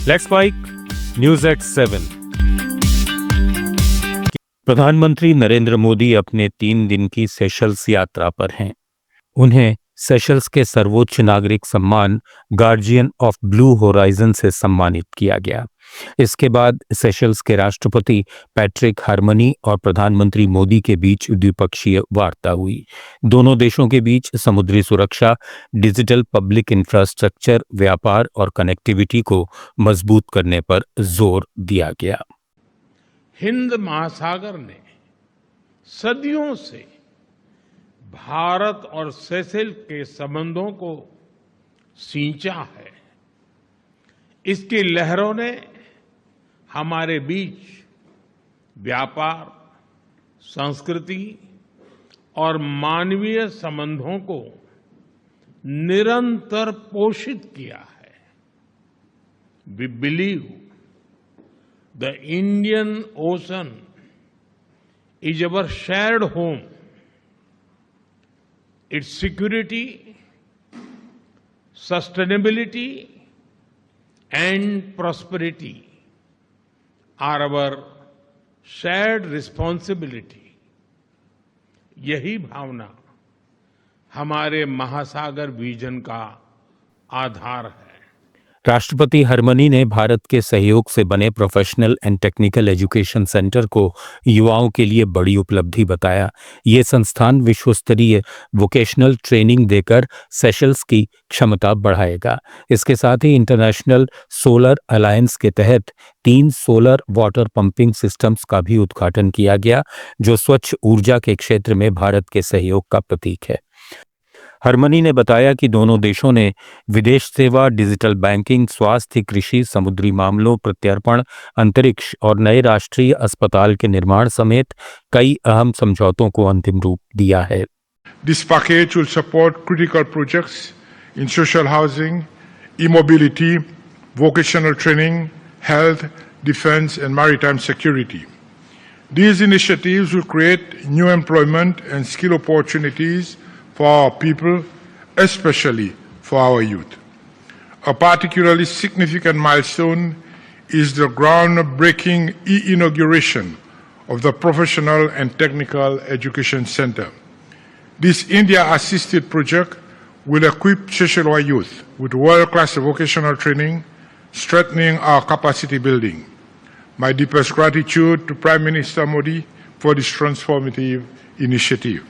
Let's mic news at 7। प्रधानमंत्री नरेंद्र मोदी अपने 3 दिन की सेशल्स यात्रा पर हैं। उन्हें सेशल्स के सर्वोच्च नागरिक सम्मान गार्जियन ऑफ ब्लू होराइजन से सम्मानित किया गया। इसके बाद सेशल्स के राष्ट्रपति पैट्रिक हार्मनी और प्रधानमंत्री मोदी के बीच द्विपक्षीय वार्ता हुई। दोनों देशों के बीच समुद्री सुरक्षा, डिजिटल पब्लिक इंफ्रास्ट्रक्चर, व्यापार और कनेक्टिविटी को मजबूत करने पर जोर दिया गया। हिंद महासागर ने सदियों से भारत और सेशेल्स के संबंधों को सींचा है। इसकी लहरों ने हमारे बीच व्यापार, संस्कृति और मानवीय संबंधों को निरंतर पोषित किया है। We believe the Indian Ocean is our shared home. Its security, sustainability, and prosperity are our shared responsibility. यही भावना हमारे महासागर विजन का आधार है। राष्ट्रपति हार्मनी ने भारत के सहयोग से बने professional and technical education centre को युवाओं के लिए बड़ी उपलब्धि बताया। ये संस्थान विश्व स्तरीय वोकेशनल ट्रेनिंग देकर सेशल्स की क्षमता बढ़ाएगा। इसके साथ ही इंटरनेशनल सोलर अलायंस के तहत 3 सोलर वाटर पंपिंग सिस्टम्स का भी उद्घाटन किया गया, जो स्वच्छ ऊर्जा के क्षेत्र में भारत के सहयोग का प्रतीक है। हार्मनी ने बताया कि दोनों देशों ने विदेश सेवा, डिजिटल बैंकिंग, स्वास्थ्य, कृषि, समुद्री मामलों, प्रत्यर्पण, अंतरिक्ष और नए राष्ट्रीय अस्पताल के निर्माण समेत कई अहम समझौतों को अंतिम रूप दिया है। This package will support critical projects in social housing, e-mobility, vocational training, health, defense and maritime security. These initiatives will create new employment and skill opportunities for our people, especially for our youth. A particularly significant milestone is the groundbreaking inauguration of the Professional and Technical Education Center. This India-assisted project will equip Seychellois youth with world-class vocational training, strengthening our capacity building. My deepest gratitude to Prime Minister Modi for this transformative initiative.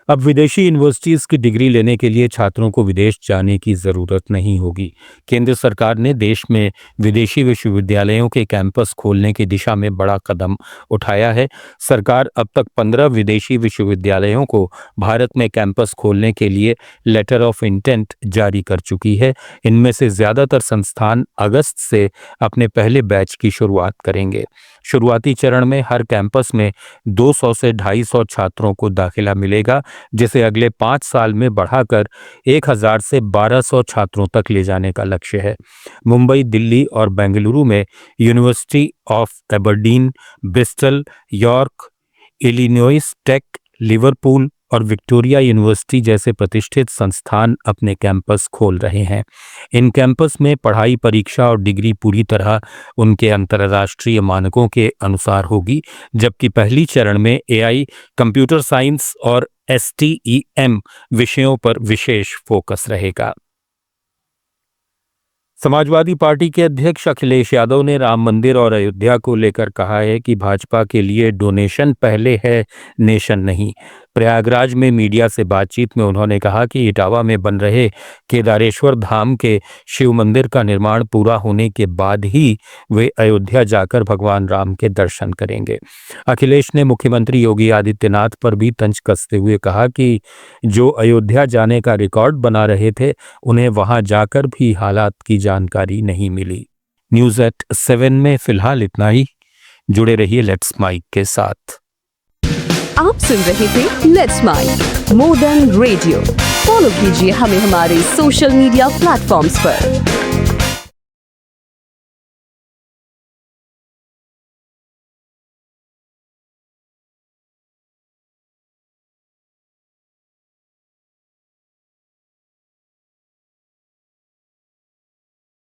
अब विदेशी universities की degree लेने के लिए छात्रों को विदेश जाने की जरूरत नहीं होगी। केंद्र सरकार ने देश में विदेशी विश्वविद्यालयों के कैंपस खोलने की दिशा में बड़ा कदम उठाया है। सरकार अब तक 15 विदेशी विश्वविद्यालयों को भारत में कैंपस खोलने के लिए लेटर ऑफ इंटेंट जारी कर चुकी है। इनमें से ज्यादातर संस्थान अगस्त से अपने पहले बैच की शुरुआत करेंगे। शुरुआती चरण में हर कैंपस में 200 से 250 छात्रों को दाखिला मिलेगा, जिसे अगले 5 साल में बढ़ाकर 1000 से 1200 छात्रों तक ले जाने का लक्ष्य है। मुंबई, दिल्ली और बेंगलुरु में university of Aberdeen, Bristol, York, Illinois tech, Liverpool और विक्टोरिया यूनिवर्सिटी जैसे प्रतिष्ठित संस्थान अपने कैंपस खोल रहे हैं। इन कैंपस में पढ़ाई, परीक्षा और डिग्री पूरी तरह उनके अंतर्राष्ट्रीय मानकों के अनुसार होगी, जबकि पहली चरण में एआई, कंप्यूटर साइंस और STEM विषयों पर विशेष फोकस रहेगा। समाजवादी पार्टी के अध्यक्ष अखिलेश यादव ने राम मंदिर और अयोध्या को लेकर कहा है कि भाजपा के लिए डोनेशन पहले है, नेशन नहीं। प्रयागराज में मीडिया से बातचीत में उन्होंने कहा कि इटावा में बन रहे केदारेश्वर धाम के शिव मंदिर का निर्माण पूरा होने के बाद ही वे अयोध्या जाकर भगवान राम के दर्शन करेंगे। अखिलेश ने मुख्यमंत्री योगी आदित्यनाथ पर भी तंज कसते हुए कहा कि जो अयोध्या जाने का रिकॉर्ड बना रहे थे, उन्हें वहां जाकर भी हालात की जानकारी नहीं मिली। न्यूज एट 7 में फिलहाल इतना ही। जुड़े रहिए लेट्स माइक के साथ। आप सुन रहे थे let's mike more than radio. Follow कीजिए हमें हमारे सोशल मीडिया प्लेटफॉर्म्स पर।